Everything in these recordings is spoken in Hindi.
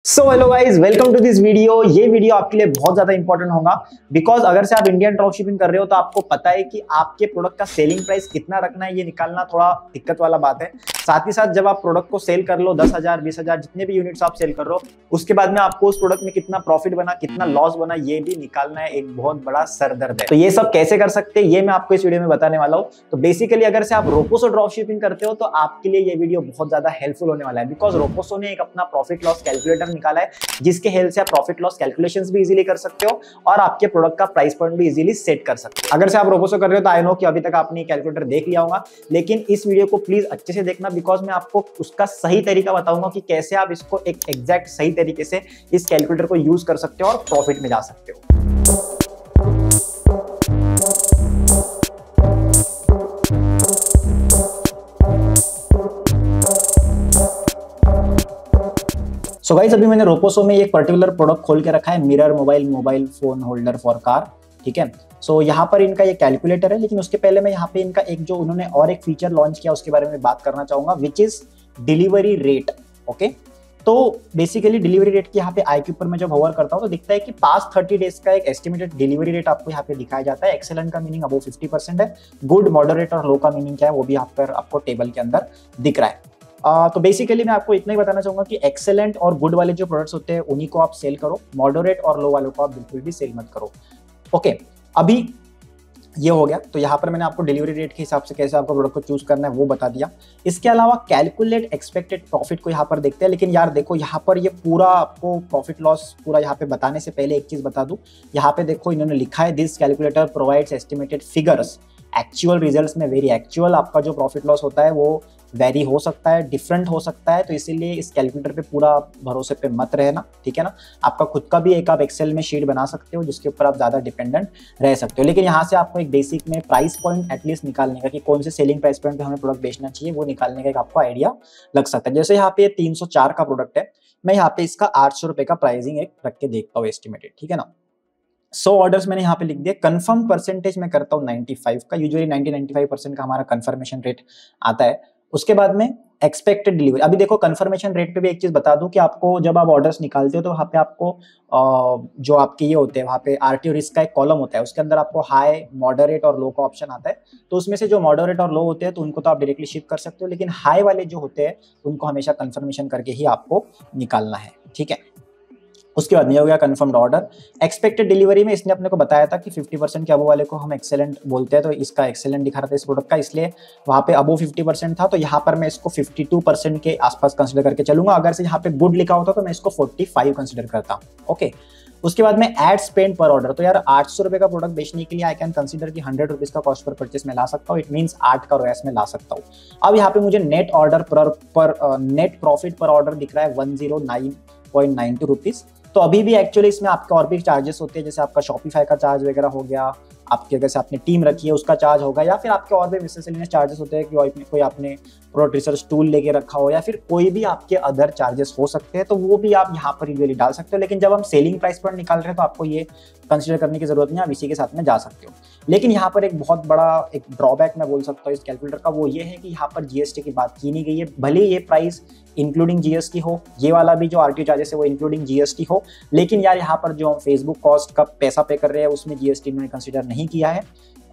So hello guys, welcome to this video. ये वीडियो आपके लिए बहुत ज्यादा इंपॉर्टेंट होगा बिकॉज अगर से आप इंडियन ड्रॉप शिपिंग कर रहे हो तो आपको पता है कि आपके प्रोडक्ट का सेलिंग प्राइस कितना रखना है, ये निकालना थोड़ा दिक्कत वाला बात है। साथ ही साथ जब आप प्रोडक्ट को सेल कर लो 10,000 20,000 जितने भी यूनिट्स आप सेल कर रहे हो, उसके बाद में आपको उस प्रोडक्ट में कितना प्रॉफिट बना कितना लॉस बना ये भी निकालना है, एक बहुत बड़ा सरदर्द है। तो ये सब कैसे कर सकते हैं ये मैं आपको इस वीडियो में बताने वाला हूँ। तो बेसिकली अगर से आप रोपोसो ड्रॉप शिपिंग करते हो तो आपके लिए ये वीडियो बहुत ज्यादा हेल्पफुल होने वाला है बिकॉज रोपोसो ने एक अपना प्रॉफिट लॉस कैलकुलेटर निकाला है जिसके हेल्प से आप प्रॉफिट लॉस कैलकुलेशंस भी इजीली कर सकते हो और आपके प्रोडक्ट का प्राइस पॉइंट भी इजीली सेट कर सकते हो। अगर से आप रोपोसो कर रहे हो तो आई नो कि अभी तक आपने कैलकुलेटर देख लिया होगा, लेकिन इस वीडियो को प्लीज अच्छे से देखना बिकॉज मैं आपको उसका सही तरीका बताऊंगा कि कैसे आप इसको एक एग्जैक्ट सही तरीके से इस कैलकुलेटर को यूज कर सकते हो और प्रॉफिट में जा सकते हो। सो गाइस, अभी मैंने रोपोसो में एक पर्टिकुलर प्रोडक्ट खोल के रखा है, mirror mobile phone holder for car. ठीक है, सो यहाँ पर इनका ये कैलकुलेटर है, लेकिन उसके पहले मैं यहाँ पे इनका एक जो उन्होंने और एक फीचर लॉन्च किया उसके बारे में बात करना चाहूंगा, which is delivery rate. Okay, तो बेसिकली डिलीवरी रेट की यहाँ पे आई के ऊपर मैं जब होवर करता हूँ तो दिखता है कि पास्ट 30 डेज का एक एस्टिमेटेड डिलीवरी रेट आपको यहाँ पे दिखाया जाता है। एक्सेलेंट का मीनिंग अबव 50% है, गुड मॉडरेट और लो का मीनिंग क्या है वो भी यहाँ पर आपको टेबल के अंदर दिख रहा है। तो बेसिकली मैं आपको इतना ही बताना चाहूंगा कि एक्सेलेंट और गुड वाले जो प्रोडक्ट्स होते हैं उन्हीं को आप सेल करो, मॉडरेट और लो वालों को आप बिल्कुल भी सेल मत करो। ओके, अभी ये हो गया। तो यहाँ पर मैंने आपको डिलीवरी रेट के हिसाब से कैसे आपको प्रोडक्ट को चूज करना है वो बता दिया। इसके अलावा कैलकुलेट एक्सपेक्टेड प्रॉफिट को यहाँ पर देखते हैं, लेकिन यार देखो यहाँ पर ये पूरा आपको प्रॉफिट लॉस पूरा यहाँ पे बताने से पहले एक चीज बता दूं। यहाँ पे देखो इन्होंने लिखा है this calculator provides estimated figures, actual results में वेरी एक्चुअल आपका जो प्रॉफिट लॉस होता है वो वेरी हो सकता है, डिफरेंट हो सकता है। तो इसीलिए इस कैलकुलेटर पे पूरा भरोसे पे मत रहना, ठीक है ना। आपका खुद का भी एक आप एक्सेल में शीट बना सकते हो जिसके ऊपर आप ज्यादा डिपेंडेंट रह सकते हो, लेकिन यहाँ से आपको एक बेसिक में प्राइस पॉइंट एटलीस्ट निकालने का कि कौन से सेलिंग प्राइस पॉइंट पे हमें प्रोडक्ट बेचना चाहिए वो निकालने का एक आपको आइडिया लग सकता है। जैसे यहाँ पे 304 का प्रोडक्ट है, मैं यहाँ पे इसका 800 रुपए का प्राइसिंग एक रख के देखता हूँ एस्टिमेटेड, ठीक है ना। 100 ऑर्डर्स मैंने यहाँ पे लिख दिया। कंफर्म परसेंटेज मैं करता हूँ 95 का, यूजुअली 90-95% का हमारा कंफर्मेशन रेट आता है। उसके बाद में एक्सपेक्टेड डिलीवरी। अभी देखो कंफर्मेशन रेट पे भी एक चीज बता दूं कि आपको जब आप ऑर्डर्स निकालते हो तो वहाँ पे आपको जो आपके ये होते हैं वहाँ पे आरटीओ रिस्क का एक कॉलम होता है, उसके अंदर आपको हाई मॉडरेट और लो का ऑप्शन आता है। तो उसमें से जो मॉडरेट और लो होते हैं तो उनको तो आप डायरेक्टली शिप कर सकते हो, लेकिन हाई वाले जो होते हैं उनको हमेशा कंफर्मेशन करके ही आपको निकालना है, ठीक है। उसके बाद में हो गया कंफर्म्ड ऑर्डर। एक्सपेक्टेड डिलीवरी में इसने अपने को बताया था कि 50% के अबो वाले को हम एक्सेलेंट बोलते हैं, तो इसका एक्सेलेंट दिखा रहा था इस प्रोडक्ट का, इसलिए वहाँ पे अबो 50% था तो यहाँ पर मैं इसको 52% के आसपास कंसिडर करके चलूंगा। अगर से यहाँ पे गुड लिखा होता तो मैं इसको 45 कंसिडर करता हूँ। ओके, उसके बाद में एड स्पेंड पर ऑर्डर। तो यार 800 रुपए का प्रोडक्ट बेचने के लिए आई कैन कंसिडर कि 100 रुपीज का कॉस्ट पर परचेस में ला सकता हूँ, इट मींस 8 का रोएस में ला सकता हूँ। अब यहाँ पे मुझे नेट ऑर्डर पर नेट प्रॉफिट पर ऑर्डर दिख रहा है 109.92 रुपीज। तो अभी भी एक्चुअली इसमें आपके और भी चार्जेस होते हैं, जैसे आपका शॉपिफाई का चार्ज वगैरह हो गया, आपके अगर से आपने टीम रखी है उसका चार्ज होगा, या फिर आपके और भी मिसलेनियस चार्जेस होते हैं कि कोई आपने प्रोडक्ट रिसर्च टूल लेके रखा हो, या फिर कोई भी आपके अदर चार्जेस हो सकते हैं, तो वो भी आप यहाँ पर यूजुअली डाल सकते हो। लेकिन जब हम सेलिंग प्राइस पर निकाल रहे हैं तो आपको ये कंसिडर करने की जरूरत नहीं, आप इसी के साथ में जा सकते हो। लेकिन यहाँ पर एक बहुत बड़ा एक ड्रॉबैक मैं बोल सकता हूँ इस कैलकुलेटर का, वो ये है कि यहाँ पर जीएसटी की बात की नहीं गई है। भले ये प्राइस इंक्लूडिंग जीएसटी हो, ये वाला भी जो आरटीओ चार्जेस है वो इंक्लूडिंग जीएसटी हो, लेकिन यार यहाँ पर जो हम फेसबुक कॉस्ट का पैसा पे कर रहे हैं उसमें जीएसटी में कंसिडर नहीं किया है,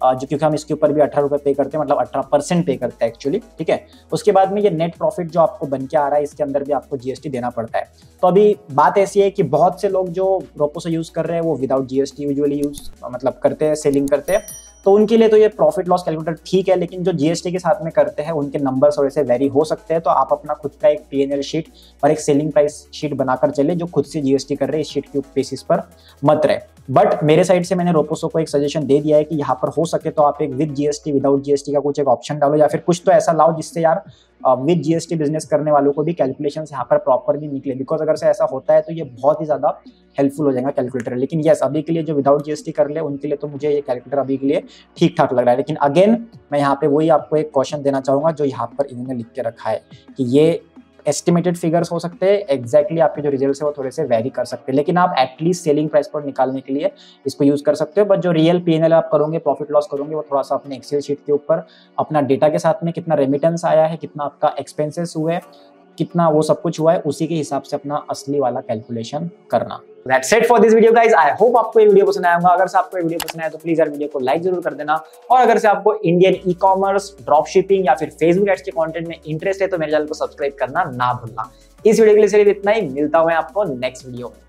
जो क्योंकि हम इसके ऊपर भी 18 रुपए पे करते हैं, मतलब 18% पे करते हैं एक्चुअली, ठीक है। उसके बाद में ये नेट प्रॉफिट जो आपको बन के आ रहा है इसके अंदर भी आपको जीएसटी देना पड़ता है। तो अभी बात ऐसी है कि बहुत से लोग जो रोपोसो यूज कर रहे हैं वो विदाउट जीएसटी यूजुअली यूज मतलब करते हैं, सेलिंग करते हैं, तो उनके लिए तो ये प्रॉफिट लॉस कैलकुलेटर ठीक है, लेकिन जो जीएसटी के साथ में करते हैं उनके नंबर्स थोड़े से वेरी हो सकते हैं। तो आप अपना खुद का एक पीएनएल शीट और एक सेलिंग प्राइस शीट बनाकर चले जो खुद से जीएसटी कर रहे हैं, इस शीट के बेसिस पर मत रहे। बट मेरे साइड से मैंने रोपोसो को एक सजेशन दे दिया है कि यहाँ पर हो सके तो आप एक विद जीएसटी विदाउट जीएसटी का कुछ एक ऑप्शन डालो, या फिर कुछ तो ऐसा लाओ जिससे यार विद जीएसटी बिजनेस करने वालों को भी कैलकुलेशंस यहाँ पर प्रॉपरली निकले, बिकॉज अगर से ऐसा होता है तो ये बहुत ही ज्यादा हेल्पफुल हो जाएगा कैलकुलेटर। लेकिन यस, अभी के लिए जो विदाउट जीएसटी कर ले उनके लिए तो मुझे ये कैलकुलेटर अभी के लिए ठीक ठाक लग रहा है। लेकिन अगेन मैं यहाँ पे वही आपको एक क्वेश्चन देना चाहूंगा जो यहाँ पर इन्होंने लिख के रखा है कि ये एस्टिमेटेड फिगर्स हो सकते हैं, एग्जैक्टली आपके जो रिजल्ट्स है वो थोड़े से वेरी कर सकते हैं, लेकिन आप एटलीस्ट सेलिंग प्राइस पर निकालने के लिए इसको यूज कर सकते हो। बट जो रियल पीएनएल आप करोगे, प्रॉफिट लॉस करोगे, वो थोड़ा सा अपने एक्सेल शीट के ऊपर अपना डेटा के साथ में कितना रेमिटेंस आया है, कितना आपका एक्सपेंसेस हुए, कितना वो सब कुछ हुआ है उसी के हिसाब से अपना असली वाला कैलकुलेशन करना। That's it for this video guys. I hope आपको ये वीडियो पसंद आया होगा। अगर से आपको ये वीडियो पसंद आया तो प्लीज यार वीडियो को लाइक जरूर कर देना, और अगर से आपको Indian e commerce, drop shipping या फिर फेसबुक एड्स के कंटेंट में इंटरेस्ट है तो मेरे चैनल को सब्सक्राइब करना ना भूलना। इस वीडियो के लिए सिर्फ इतना ही, मिलता हूं मैं आपको नेक्स्ट वीडियो में।